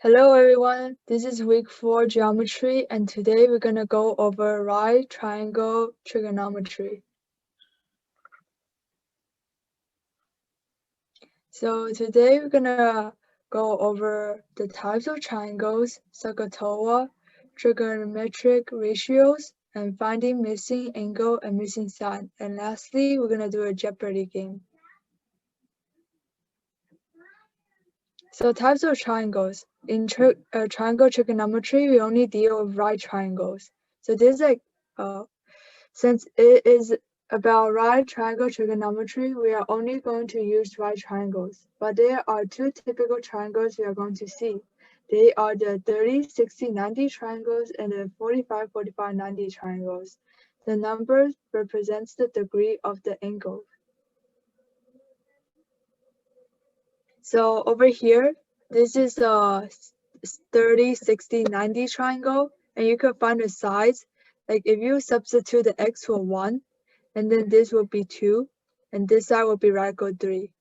Hello everyone, this is week 4 geometry and today we're going to go over right triangle trigonometry. So today we're going to go over the types of triangles, SOHCAHTOA, trigonometric ratios, and finding missing angle and missing side. And lastly, we're going to do a Jeopardy game. So types of triangles. In triangle trigonometry, we only deal with right triangles. So this is since it is about right triangle trigonometry, we are only going to use right triangles. But there are two typical triangles we are going to see. They are the 30, 60, 90 triangles and the 45, 45, 90 triangles. The numbers represents the degree of the angle. So over here, this is a 30, 60, 90 triangle, and you can find the sides. Like if you substitute the x for 1, and then this will be 2, and this side will be right angle 3.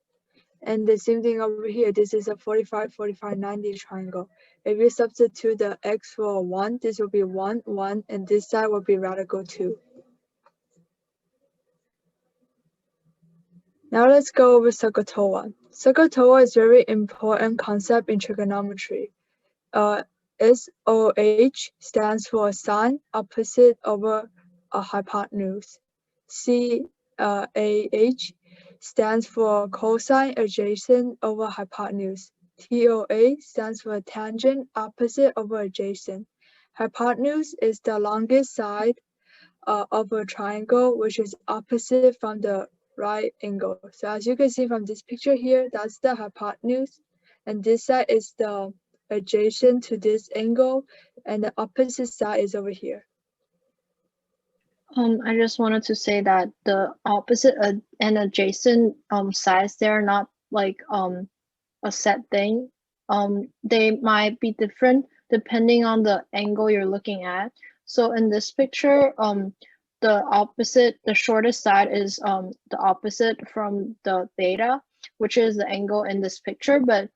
And the same thing over here, this is a 45, 45, 90 triangle. If you substitute the x for 1, this will be 1, 1, and this side will be right angle 2. Now let's go over SOHCAHTOA. SOHCAHTOA is a very important concept in trigonometry. SOH stands for sine opposite over a hypotenuse. CAH stands for cosine adjacent over hypotenuse. TOA stands for tangent opposite over adjacent. Hypotenuse is the longest side of a triangle, which is opposite from the right angle. So as you can see from this picture here, that's the hypotenuse, and this side is the adjacent to this angle, and the opposite side is over here. I just wanted to say that the opposite and adjacent sides, they're not like a set thing. They might be different depending on the angle you're looking at. So in this picture, the shortest side is the opposite from the theta, which is the angle in this picture. But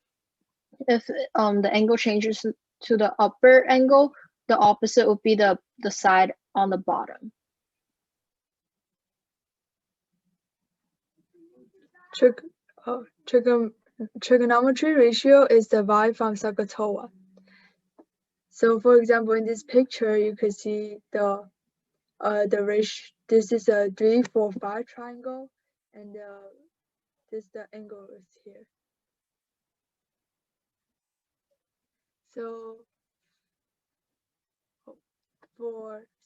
if the angle changes to the upper angle, the opposite would be the side on the bottom. Trigonometry ratio is derived from SOHCAHTOA. So for example, in this picture, you can see the ratio. This is a 3, 4, 5 triangle, and the angle is here. So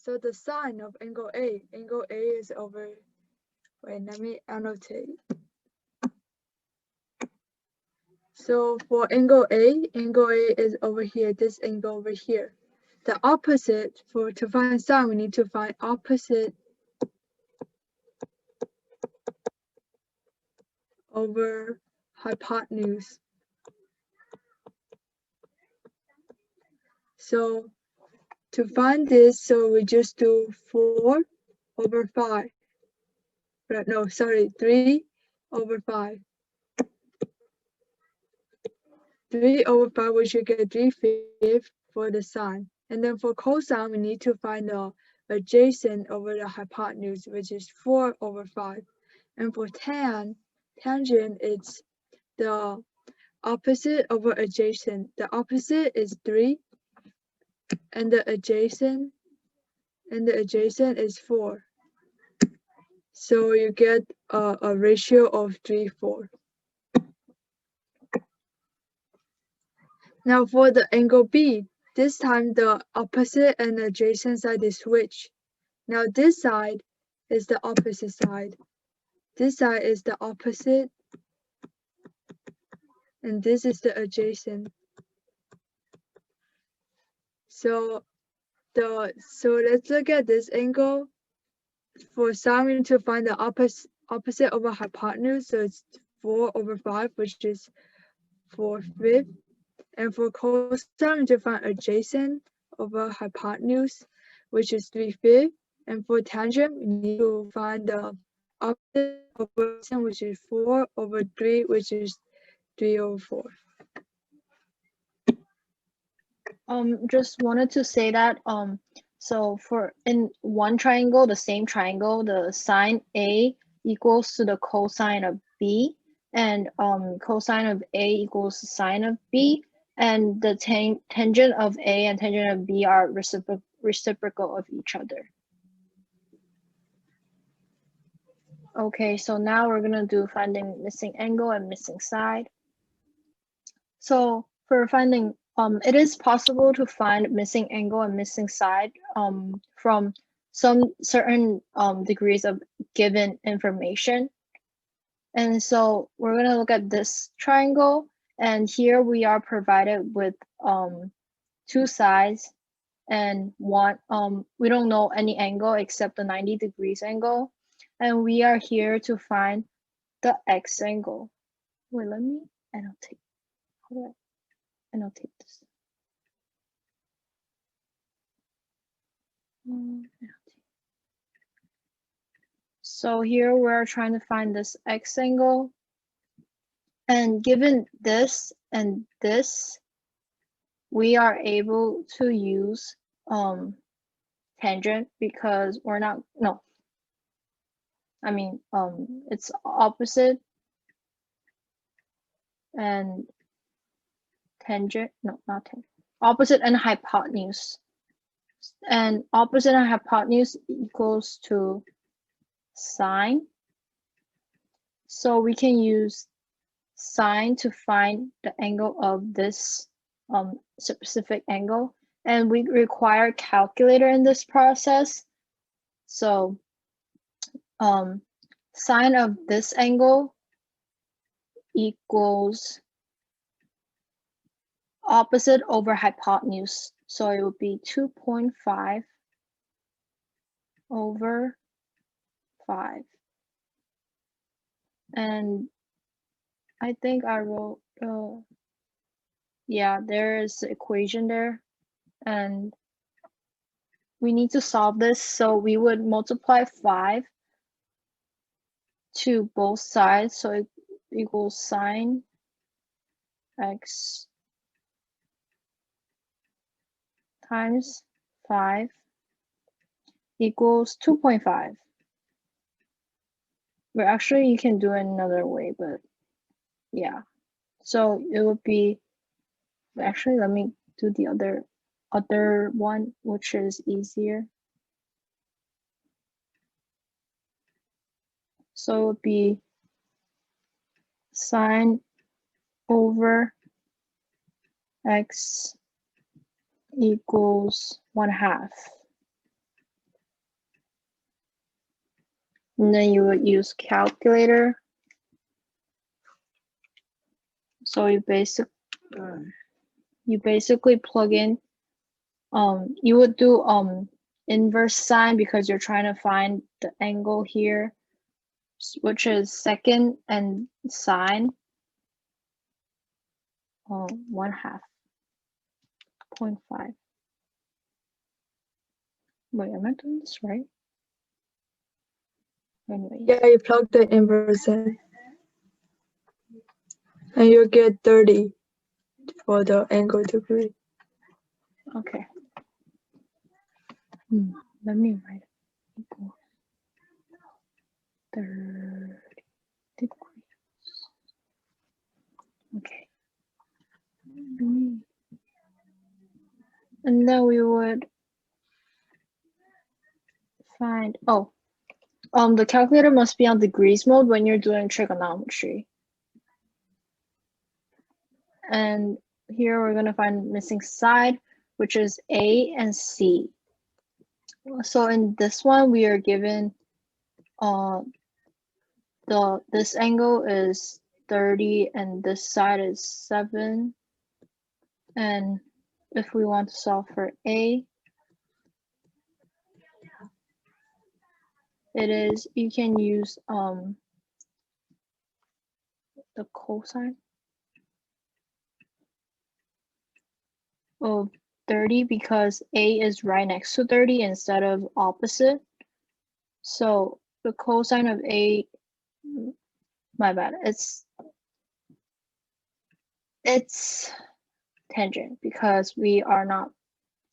the sine of angle A is over. Wait, let me annotate. So for angle A is over here. This angle over here. The opposite to find sine, we need to find opposite over hypotenuse. So to find this, so we just do 4 over 5. No, sorry, 3 over 5. 3 over 5, we should get 3/5 for the sine. And then for cosine, we need to find the adjacent over the hypotenuse, which is 4 over 5. And for tangent, it's the opposite over adjacent. The opposite is 3, and the adjacent is 4. So you get a ratio of 3:4. Now for the angle B, this time the opposite and adjacent side is switched. Now this side is the opposite side. This side is the opposite, and this is the adjacent. So let's look at this angle. For sine, we need to find the opposite over hypotenuse, so it's 4 over 5, which is 4/5. And for cosine, we need to find adjacent over hypotenuse, which is 3/5. And for tangent, we need to find the opposite over adjacent, which is 4 over 3, which is 3/4. Just wanted to say that so for in one triangle, the same triangle, the sine A equals to the cosine of B, and cosine of A equals sine of B, and the tangent of A and tangent of B are reciprocal of each other. Okay, so now we're gonna do finding missing angle and missing side. So for finding, it is possible to find missing angle and missing side from some certain degrees of given information. And so we're gonna look at this triangle, and here we are provided with two sides and one, we don't know any angle except the 90 degrees angle. And we are here to find the x angle. Wait, let me annotate. How do I annotate this? So here we're trying to find this x angle. And given this and this, we are able to use tangent because we're not, no. I mean, it's opposite and tangent, no, not tangent. Opposite and hypotenuse. And opposite and hypotenuse equals to sine. So we can use sine to find the angle of this specific angle. And we require calculator in this process. So sine of this angle equals opposite over hypotenuse. So it would be 2.5 over 5. And I think I wrote, yeah, there is the equation there. And we need to solve this. So we would multiply 5 to both sides. So it equals sine x times 5 equals 2.5. But actually you can do it another way, but yeah. So it would be, actually let me do the other one, which is easier. So it would be sine over x equals 1/2. And then you would use calculator. So you basically plug in, you would do inverse sine because you're trying to find the angle here, which is second, and sine 1/2 0.5. Wait, am I doing this right? Anyway. Yeah, you plug the inverse in. And you get 30 for the angle degree. Okay. Let me write it. Equal 30 degrees. Okay. And then we would find, the calculator must be on degrees mode when you're doing trigonometry. And here we're gonna find missing side, which is A and C. So in this one, we are given this angle is 30 and this side is 7. And if we want to solve for A, it is, you can use the cosine of 30 because A is right next to 30 instead of opposite. So the cosine of A, my bad, it's tangent because we are not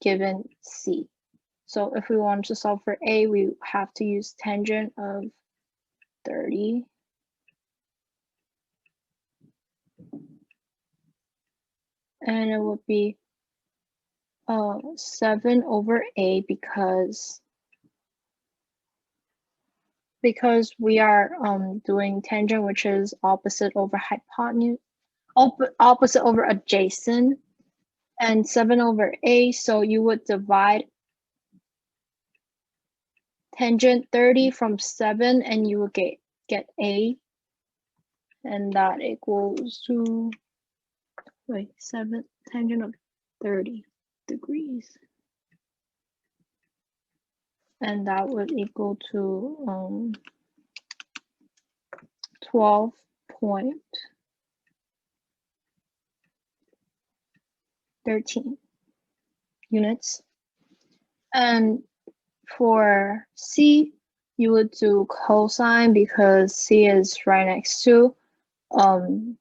given C. So if we want to solve for A, we have to use tangent of 30. And it would be 7 over A because we are doing tangent, which is opposite over hypotenuse, opposite over adjacent, and 7 over A, so you would divide tangent 30 from 7 and you would get A, and that equals to, wait, 7 tangent of 30 degrees. And that would equal to 12.13 units. And for C, you would do cosine because C is right next to, no,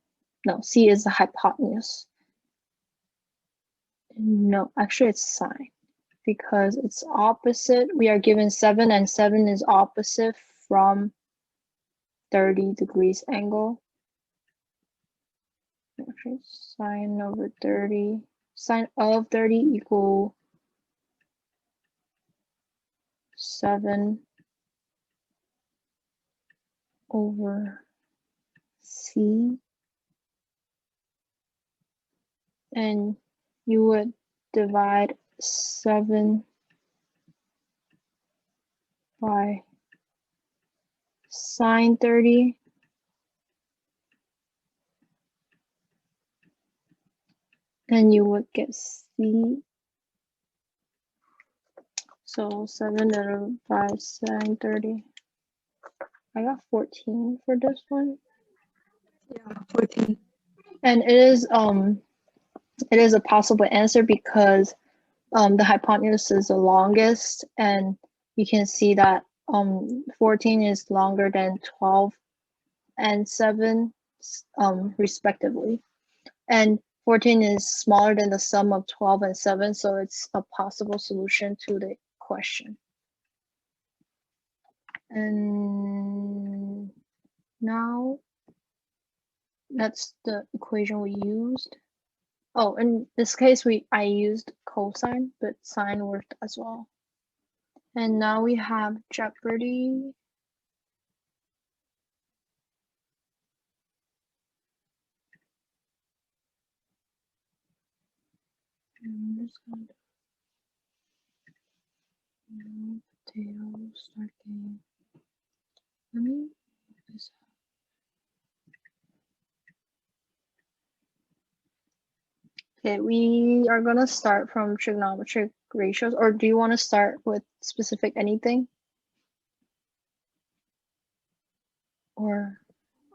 C is the hypotenuse. No, actually it's sine because it's opposite. We are given 7 and 7 is opposite from 30 degrees angle. Actually, sine over 30, sine of 30 equal 7 over C. And you would divide 7 by sine 30. And you would get C. So 7 divided by sine 30. I got 14 for this one. Yeah, 14. And it is a possible answer because the hypotenuse is the longest, and you can see that 14 is longer than 12 and 7 respectively, and 14 is smaller than the sum of 12 and 7, so it's a possible solution to the question. And now that's the equation we used. Oh, in this case, I used cosine, but sine worked as well. And now we have Jeopardy. I'm just going to potato start game. Let me move this up. Okay, we are gonna start from trigonometric ratios, or do you want to start with specific anything? Or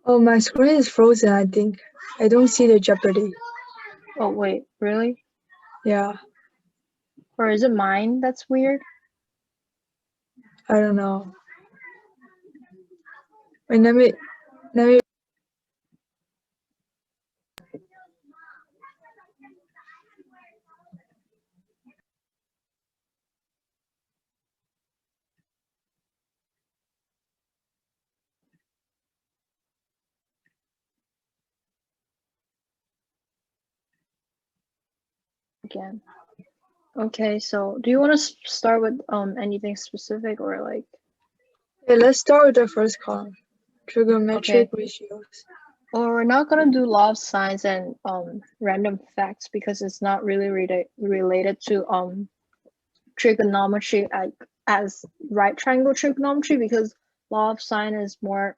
Oh, my screen is frozen, I think. I don't see the Jeopardy. oh wait, really? Yeah, Or is it mine that's weird? I don't know. Wait, let me Again. Okay, so do you want to start with anything specific or like? Okay, let's start with the first column. Trigonometric Okay. ratios. Or we're not gonna do law of sines and random facts because it's not really related to trigonometry as right triangle trigonometry, because law of sine is more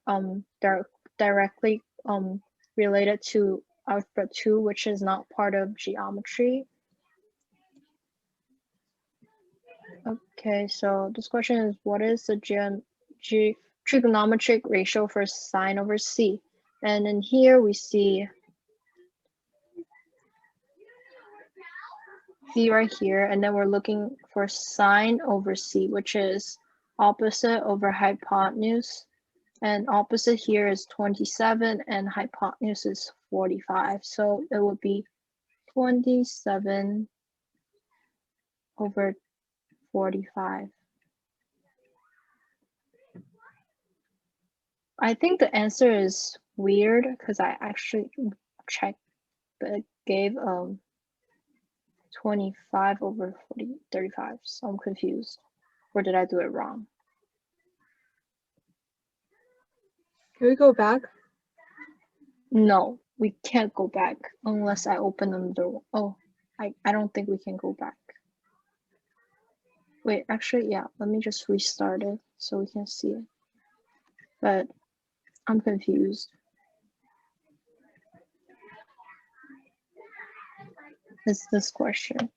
directly related to algebra 2, which is not part of geometry. Okay, so this question is, what is the trigonometric ratio for sine over c? And in here we see C right here, and then we're looking for sine over c, which is opposite over hypotenuse, and opposite here is 27 and hypotenuse is 45, so it would be 27 over 45. I think the answer is weird because I actually checked, but it gave 25 over 35, so I'm confused. Or did I do it wrong? Can we go back? No, we can't go back unless I open them door. Oh, I don't think we can go back. Wait, actually, yeah, let me just restart it so we can see it. But I'm confused. It's this question.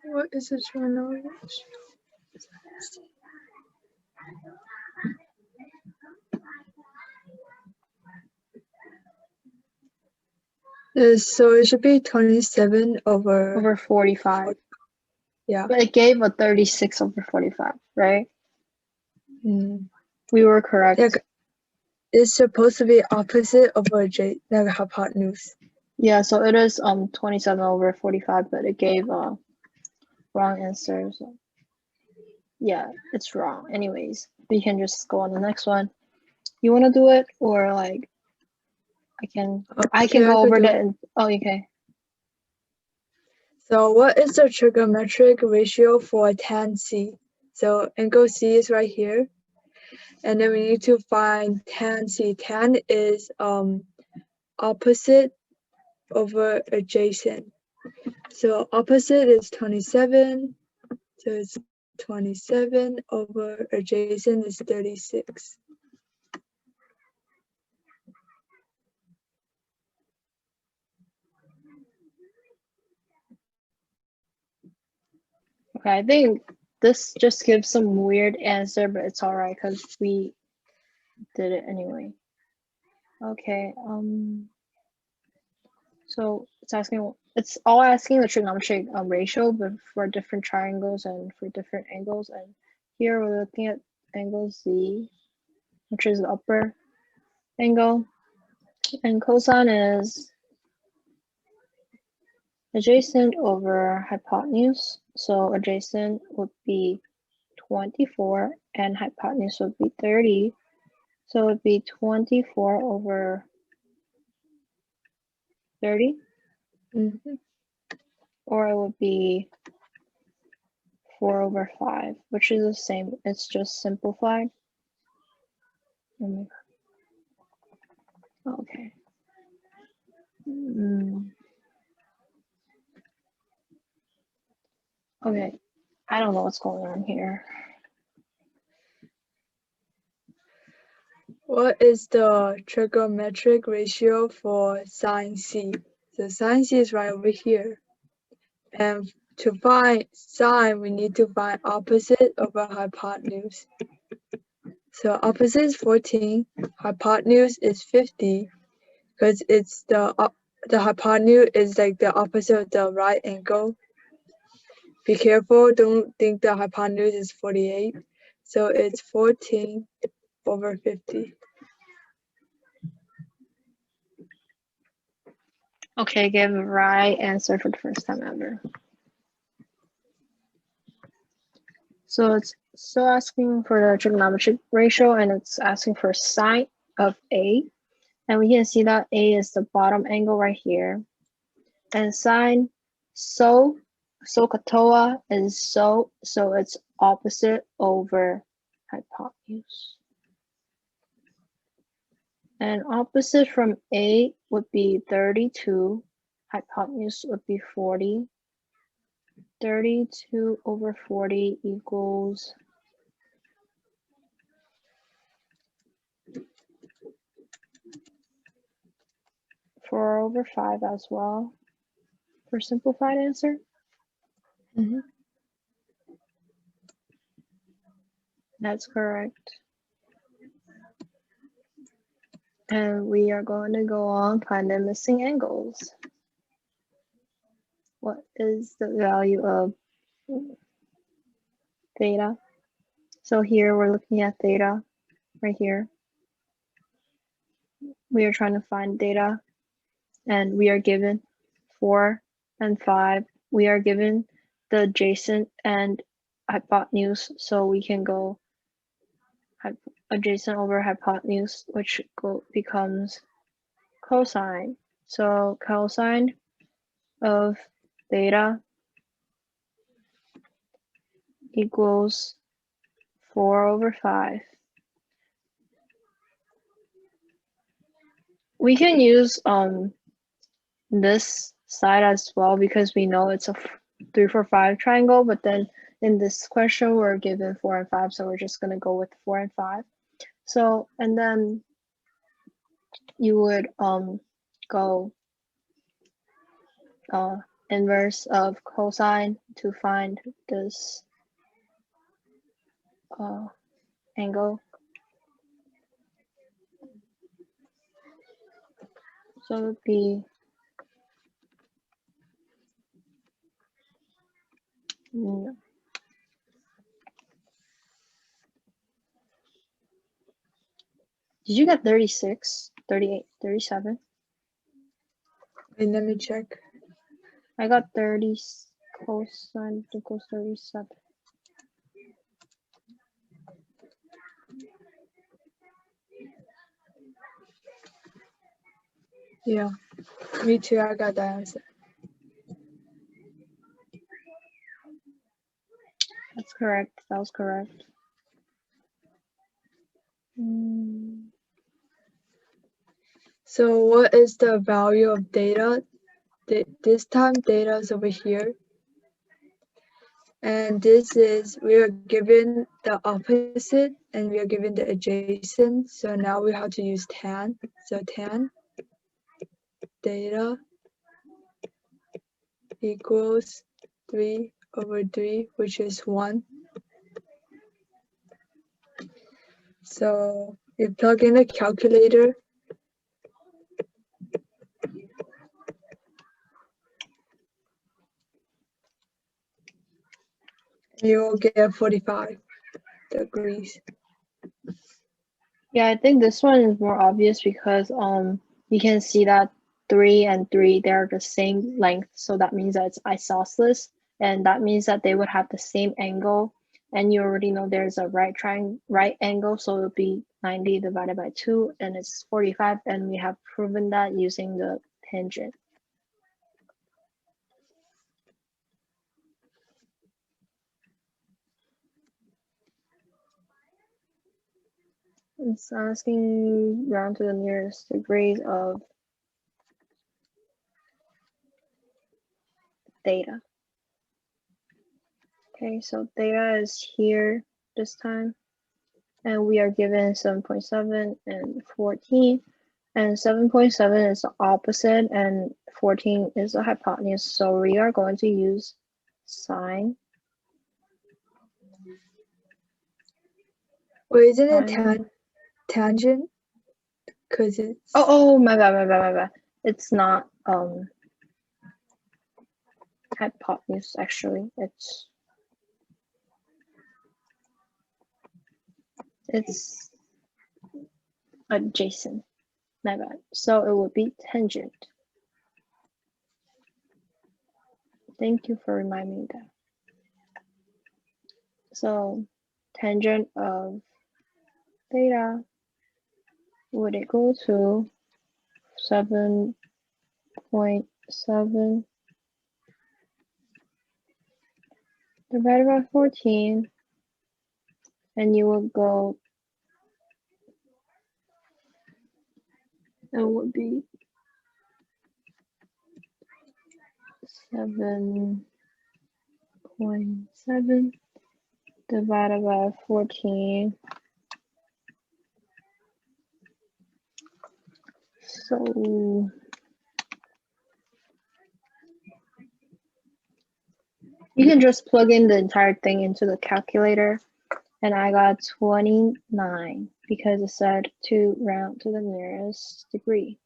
What is a trigonometry? So it should be 27 over 45. Yeah. But it gave a 36 over 45, right? Mm. We were correct. Yeah, it's supposed to be opposite of a hypotenuse. Yeah, so it is 27 over 45, but it gave a wrong answer. So yeah, it's wrong. Anyways, we can just go on the next one. You want to do it, or like I can go over the. Oh, okay. So what is the trigonometric ratio for tan C? So angle C is right here, and then we need to find tan C. Tan is opposite over adjacent. So opposite is 27. So it's 27 over adjacent is 36. Okay, I think this just gives some weird answer, but it's all right because we did it anyway. Okay. So it's all asking the trigonometric ratio, but for different triangles and for different angles. And here we're looking at angle Z, which is the upper angle, and cosine is adjacent over hypotenuse. So adjacent would be 24 and hypotenuse would be 30. So it would be 24 over 30. Mm-hmm. Or it would be 4 over 5, which is the same. It's just simplified. Okay. Okay. I don't know what's going on here. What is the trigonometric ratio for sine C? So sine C is right over here. And to find sine, we need to find opposite over hypotenuse. So opposite is 14, hypotenuse is 50, because it's the hypotenuse is like the opposite of the right angle. Be careful, don't think the hypotenuse is 48. So it's 14 over 50. Okay, give the right answer for the first time ever. So it's still asking for the trigonometric ratio, and it's asking for sine of A. And we can see that A is the bottom angle right here. And sine SOHCAHTOA is so it's opposite over hypotenuse. And opposite from A would be 32, hypotenuse would be 40. 32 over 40 equals 4 over 5 as well for simplified answer. Mm-hmm. That's correct. And we are going to go on find the missing angles. What is the value of theta? So here we're looking at theta right here. We are trying to find theta. and we are given 4 and 5. We are given the adjacent and hypotenuse, so we can go adjacent over hypotenuse, which becomes cosine. So cosine of theta equals 4/5. We can use this side as well because we know it's a 3, 4, 5 triangle, but then in this question we're given 4 and 5, so we're just going to go with 4 and 5. So, and then you would go inverse of cosine to find this angle. So it would be Did you get 36, 38, 37? Wait, let me check. I got 30 cosine equals 37. Yeah, me too. I got that answer. That's correct. That was correct. So what is the value of theta? This time theta is over here. And this is, we are given the opposite and we are given the adjacent. So now we have to use tan. So tan theta equals 3/3, which is 1. So you plug in a calculator. You will get 45 degrees. Yeah, I think this one is more obvious because you can see that 3 and 3, they're the same length, so that means that it's isosceles, and that means that they would have the same angle, and you already know there's a right angle, so it'll be 90 divided by 2, and it's 45, and we have proven that using the tangent. It's asking round to the nearest degrees of theta. Okay, so theta is here this time, and we are given 7.7 and 14, and 7.7 is the opposite and 14 is the hypotenuse, so we are going to use sine. Wait, isn't it tangent? Because it's my bad. It's not hypotenuse, actually. It's adjacent. My bad. So it would be tangent. Thank you for reminding me that. So tangent of theta would equal to 7.7 divided by 14, and you will go, it would be 7.7 divided by 14. So you can just plug in the entire thing into the calculator, and I got 29 because it said to round to the nearest degree.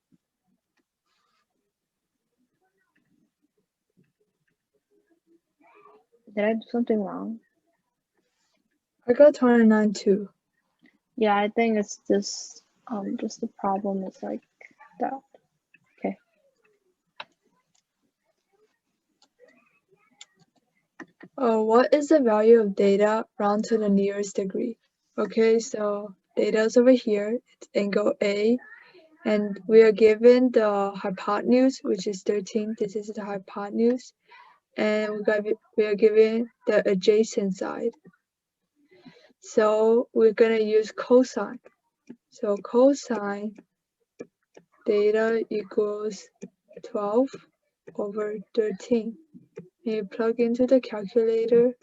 Did I do something wrong? I got 29 too. Yeah, I think it's just the problem is like that. Okay. What is the value of theta round to the nearest degree? Okay, so theta is over here, it's angle A, and we are given the hypotenuse, which is 13. This is the hypotenuse, and we are given the adjacent side. So we're gonna use cosine. So cosine theta equals 12 over 13. And you plug into the calculator.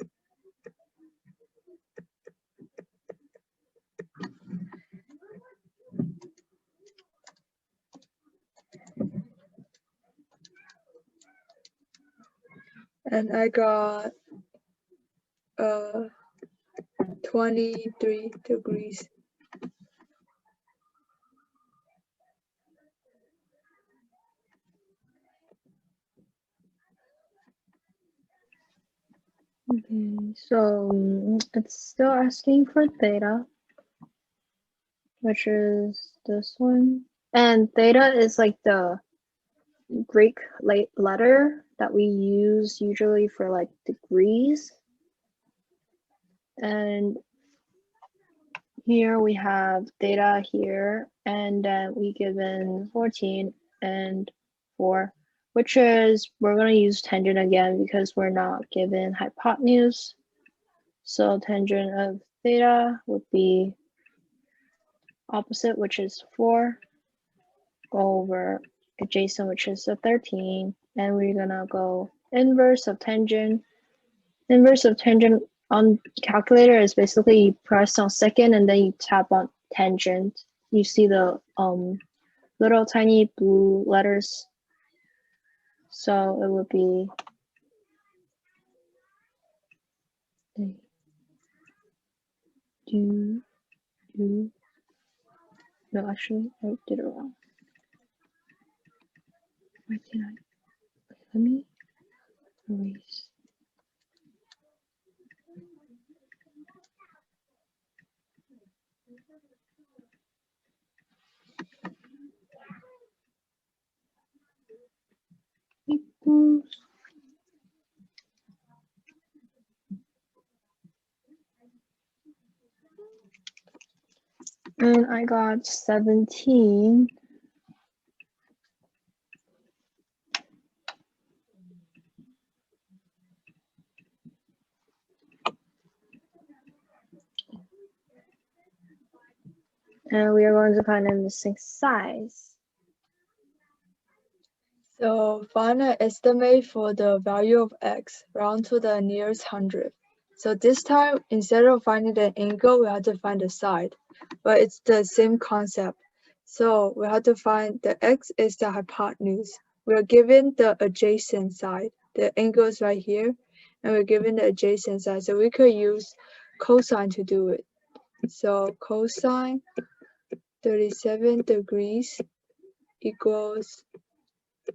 And I got 23 degrees. Okay, so it's still asking for theta, which is this one. And theta is like the Greek letter that we use usually for like degrees. And here we have theta here, and then we given 14 and 4, which is, we're going to use tangent again because we're not given hypotenuse. So tangent of theta would be opposite, which is 4, go over adjacent, which is a 13, and we're going to go inverse of tangent. Inverse of tangent on calculator is basically you press on second and then you tap on tangent. You see the little tiny blue letters. So it would be no, actually I did it wrong. Why did I? Let me erase. Equals. And I got 17. And we are going to find a missing size. So find an estimate for the value of x round to the nearest hundredth. So this time, instead of finding the angle, we have to find the side, but it's the same concept. So we have to find the x is the hypotenuse. We are given the adjacent side. The angle is right here, and we're given the adjacent side. So we could use cosine to do it. So cosine 37 degrees equals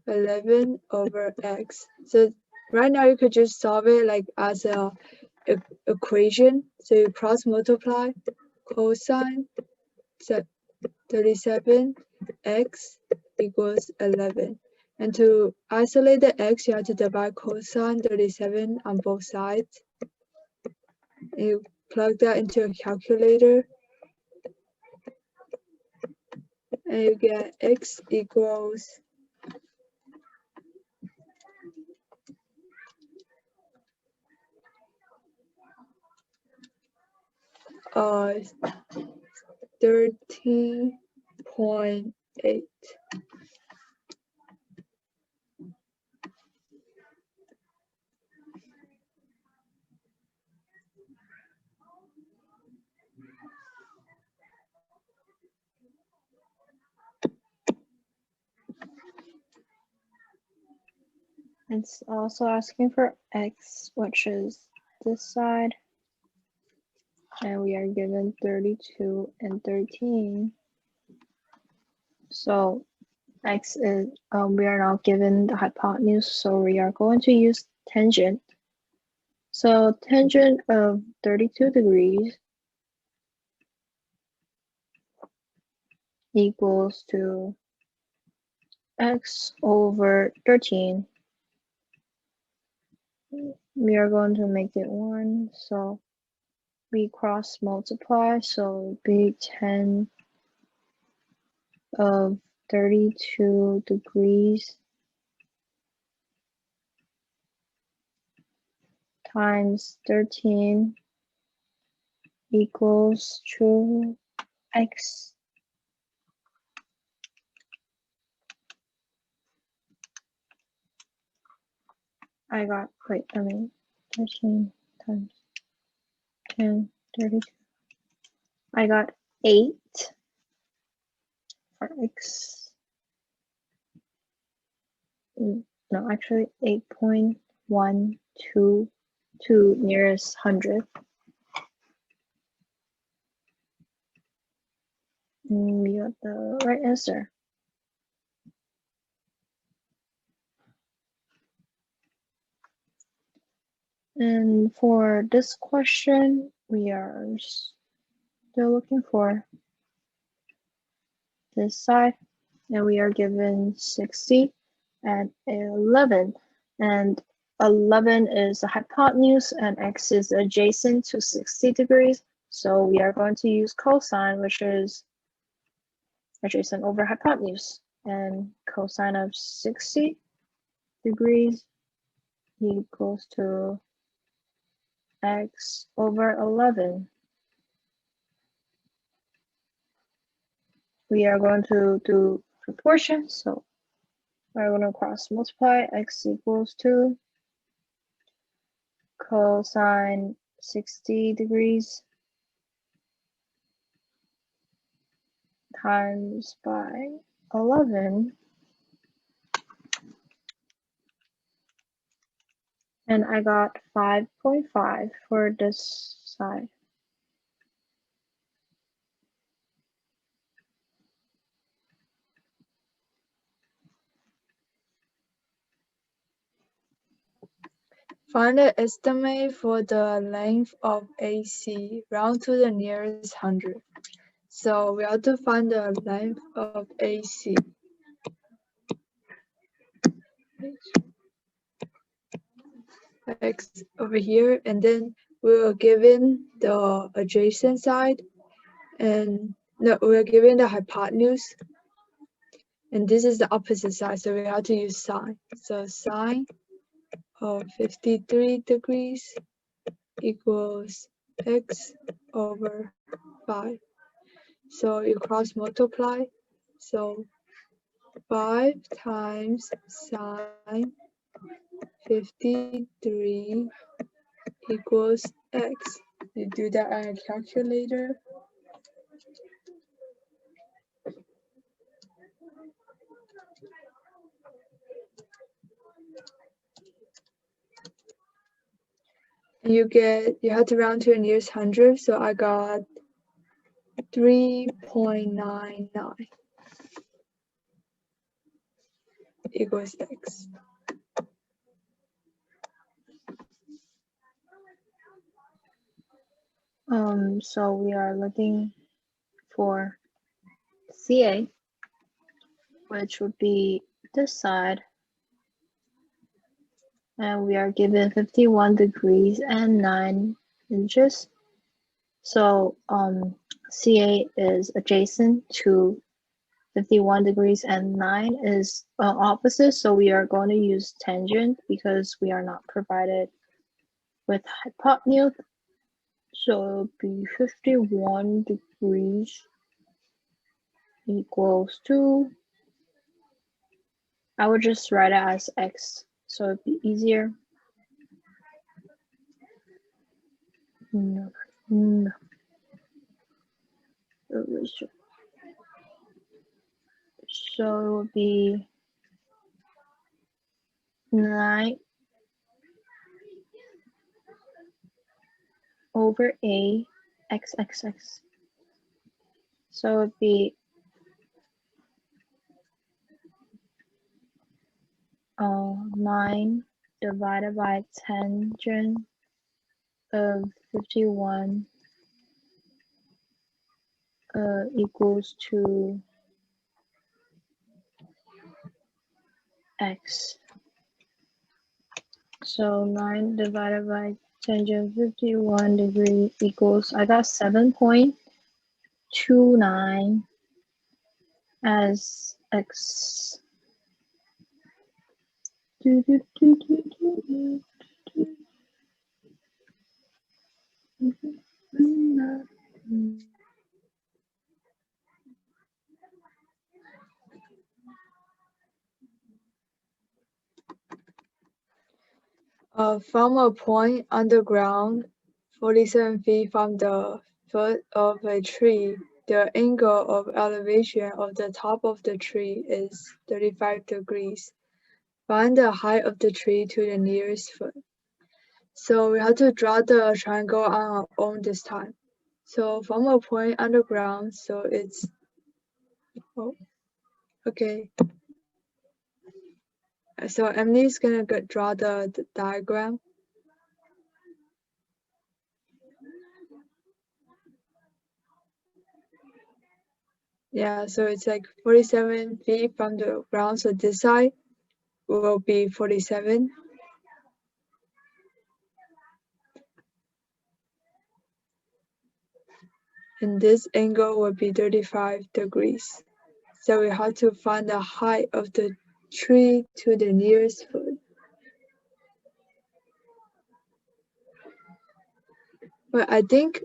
11 over x. So right now you could just solve it like as a equation. So you cross multiply cosine 37 x equals 11. And to isolate the x, you have to divide cosine 37 on both sides. And you plug that into a calculator. And you get x equals 13.8. It's also asking for x, which is this side. And we are given 32 and 13. So x is, we are not given the hypotenuse, so we are going to use tangent. So tangent of 32 degrees equals to x over 13. we are going to make it 1, so we cross multiply, so be 10 of 32 degrees times 13 equals to x. I got, 13 times 10, 32. I got 8 for x. No, actually 8.122 nearest 100. We got the right answer. And for this question, we are still looking for this side, and we are given 60 and 11. And 11 is the hypotenuse, and x is adjacent to 60 degrees. So we are going to use cosine, which is adjacent over hypotenuse. And cosine of 60 degrees equals to x over 11. We are going to do proportion, so we're going to cross multiply. X equals to cosine 60 degrees times by 11. And I got 5.5 for this side. Find the estimate for the length of AC, round to the nearest 100. So we have to find the length of AC. X over here, and then we were given the adjacent side, and no, we are given the hypotenuse, and this is the opposite side, so we have to use sine. So sine of 53 degrees equals x over 5. So you cross multiply, so 5 times sine 53 equals x. You do that on a calculator. And you have to round to the nearest 100, so I got 3.99 equals x. So we are looking for CA, which would be this side. And we are given 51 degrees and 9 inches. So CA is adjacent to 51 degrees and 9 is opposite. So we are going to use tangent because we are not provided with hypotenuse. So it'll be 51 degrees equals to, I would just write it as x, so it'd be easier. No. So it would be 9 over a x. So it'd be 9 divided by tangent of 51 equals to x. So 9 divided by tangent 51 degree equals, I got 7.29 as x. From a point underground, 47 feet from the foot of a tree, the angle of elevation of the top of the tree is 35 degrees. Find the height of the tree to the nearest foot. So we have to draw the triangle on our own this time. So from a point underground, so it's, oh, okay. So Emily's gonna draw the diagram. Yeah, so it's like 47 feet from the ground. So this side will be 47. And this angle will be 35 degrees. So we have to find the height of the tree to the nearest foot. But I think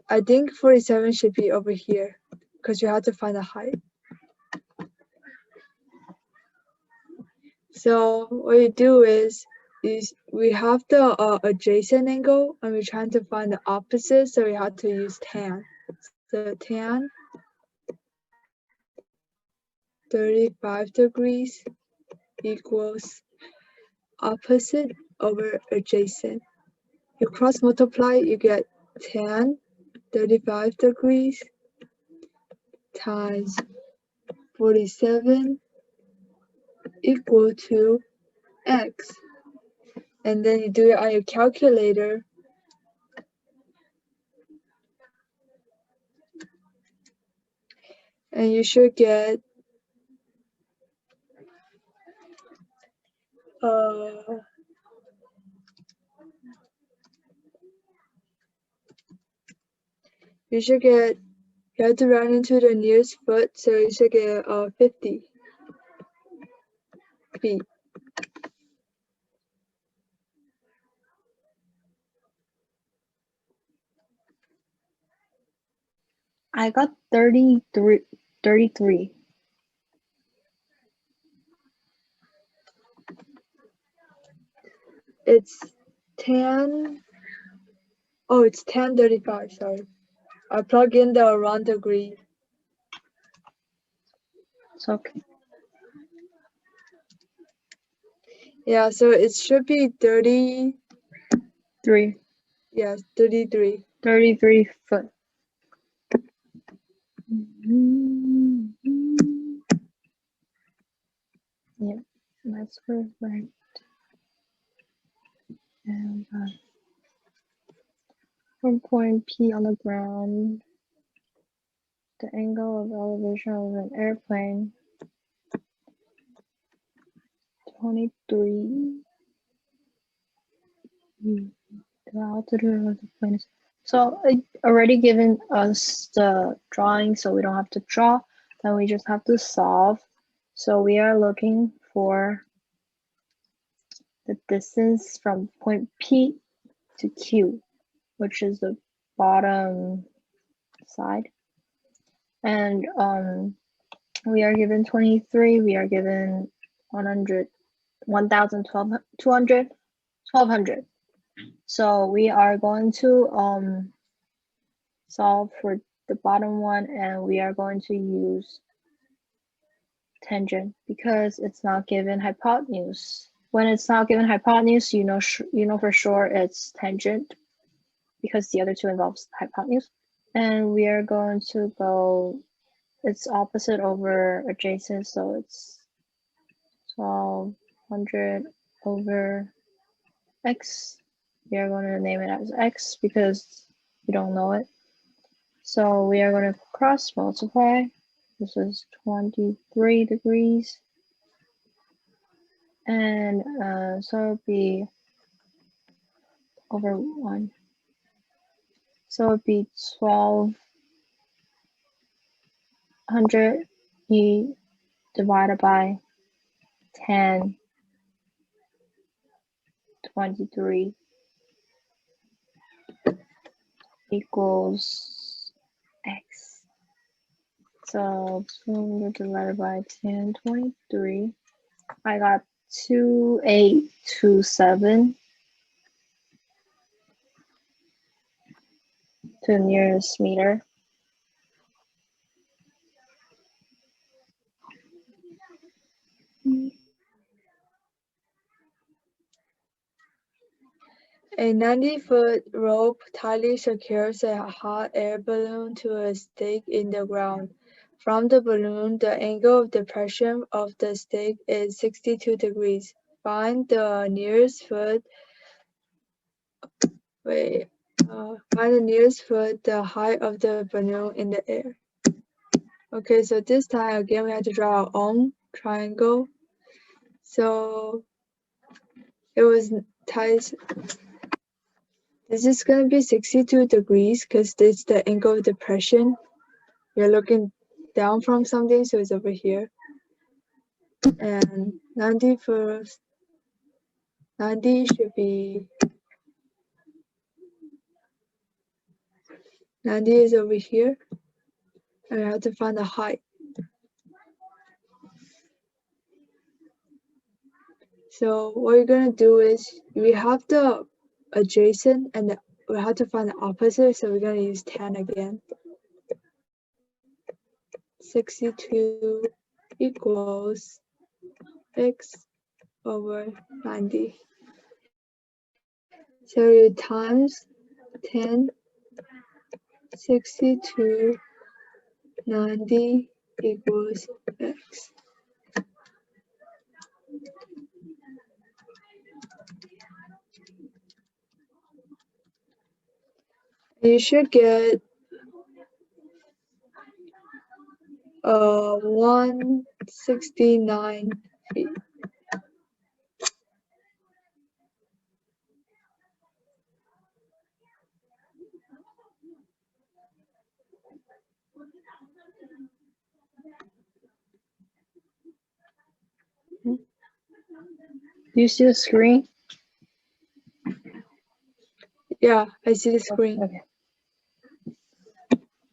47 should be over here because you have to find the height. So what you do is we have the adjacent angle and we're trying to find the opposite, so we have to use tan. So tan 35 degrees equals opposite over adjacent. You cross multiply, you get tan 35 degrees times 47 equal to x. And then you do it on your calculator. And you should get you have to run into the nearest foot, so you should get 50 feet. I got 33. It's tan. Oh, it's tan 35. Sorry, I plug in the wrong degree. It's okay. Yeah, so it should be 3. Yes, 33. 33 foot. Yeah, that's correct. And from point P on the ground, the angle of elevation of an airplane, 23. The altitude of the plane is. So it already given us the drawing, so we don't have to draw. Then we just have to solve. So we are looking for the distance from point P to Q, which is the bottom side. And we are given 23, we are given 100, 1,000, 200, 1,200. So we are going to solve for the bottom one, and we are going to use tangent because it's not given hypotenuse. When it's not given hypotenuse, you know for sure it's tangent because the other two involves hypotenuse. And we are going to go, it's opposite over adjacent, so it's 1,200 over x. We are going to name it as x because we don't know it. So we are going to cross multiply. This is 23 degrees. And so it'll be over 1. So it'd be 1200 e divided by 10, 23 equals x. So 200 divided by 10, 23. I got 2827 to the nearest meter. A 90-foot rope tightly secures a hot air balloon to a stake in the ground. From the balloon, the angle of depression of the stake is 62 degrees. Find the nearest foot, the height of the balloon in the air. Okay, so this time again we have to draw our own triangle. So it was tight. This is going to be 62 degrees because this is the angle of depression. You're looking down from something, so it's over here. And 90 should be 90 is over here. And I have to find the height. So what you're gonna do is we have the adjacent and we have to find the opposite, so we're gonna use 10 again. 62 equals x over 90. So you times 10, 62, 90 equals x. You should get 169 feet. Do you see the screen? Yeah, I see the screen. Okay.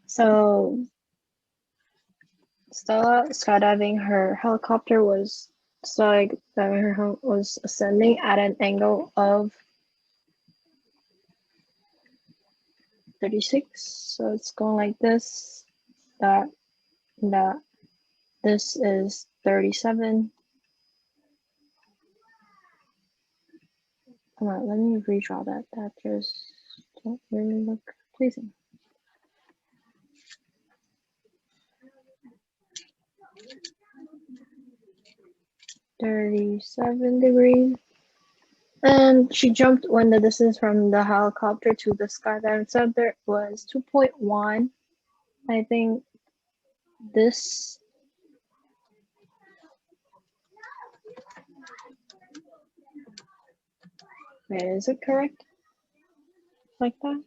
So Stella skydiving her helicopter was ascending at an angle of 36. So it's going like this. That. This is 37. Come on, let me redraw that. That just don't really look pleasing. 37 degrees. And she jumped when the distance from the helicopter to the skydiving center was 2.1. I think this wait, is it correct? Like that?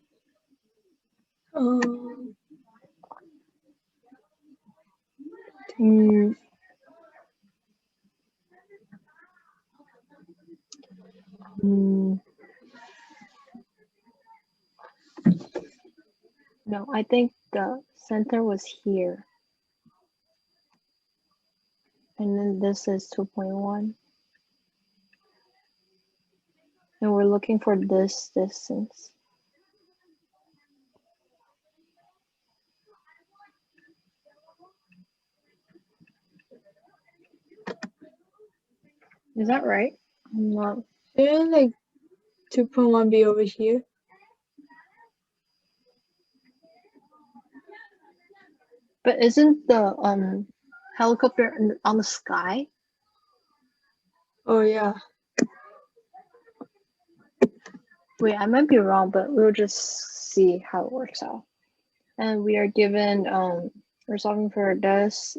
No, I think the center was here. And then this is 2.1. And we're looking for this distance. Is that right? I'm not. Shouldn't like 2.1 be over here? But isn't the helicopter on the sky? Oh yeah. Wait, I might be wrong, but we'll just see how it works out. And we are given we're solving for this,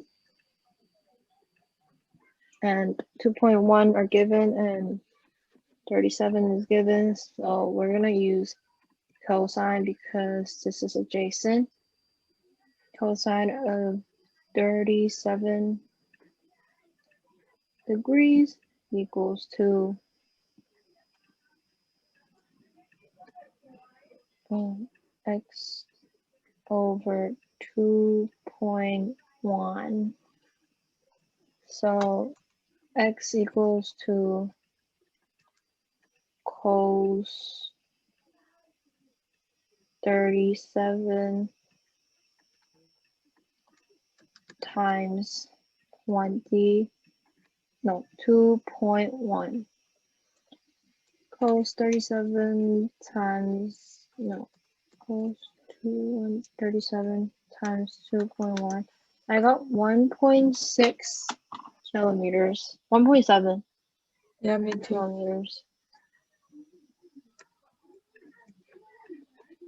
and 2.1 are given, and 37 is given, so we're gonna use cosine because this is adjacent. Cosine of 37 degrees equals to x over 2.1. So x equals to cos 37 times 2.1. Cos 37 times, cos 37 times 2.1. I got 1.6 kilometers, 1.7 Yeah, me too. kilometers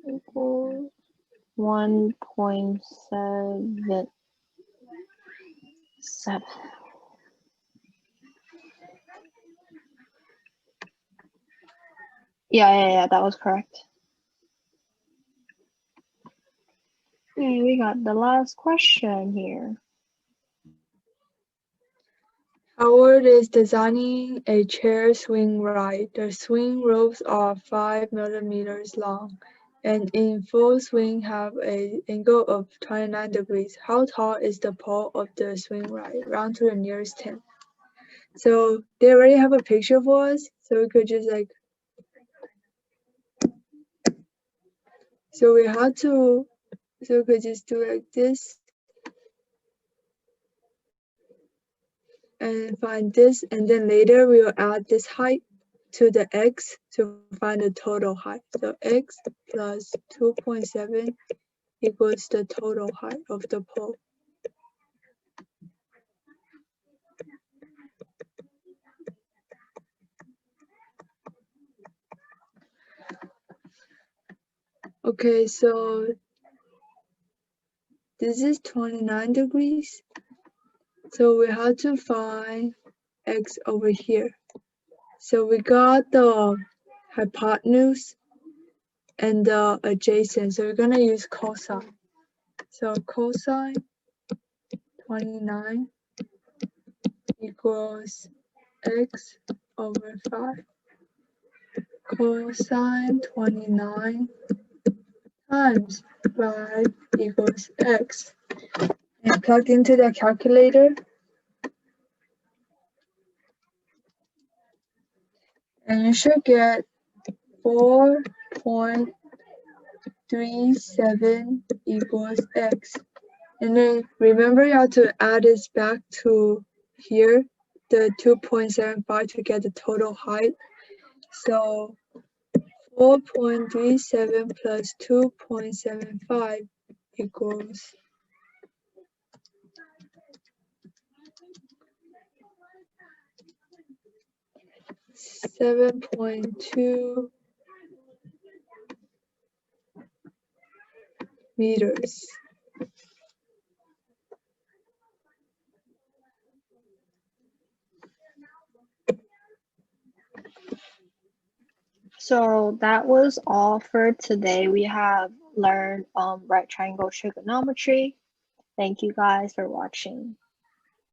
equals 1.77. Yeah, that was correct. Okay, we got the last question here. Howard is designing a chair swing ride. The swing ropes are 5 millimeters long and in full swing have an angle of 29 degrees. How tall is the pole of the swing ride? Round to the nearest 10. So they already have a picture for us, so we could just so we could just do like this and find this, and then later we will add this height to the x to find the total height. So x plus 2.7 equals the total height of the pole. Okay, so this is 29 degrees. So we have to find x over here. So we got the hypotenuse and the adjacent. So we're gonna use cosine. So cosine 29 equals x over 5. Cosine 29 times 5 equals x. And plug into the calculator. And you should get 4.37 equals x. And then remember you have to add this back to here, the 2.75 to get the total height. So 4.37 plus 2.75 equals 7.2 meters. So that was all for today. We have learned right triangle trigonometry. Thank you guys for watching.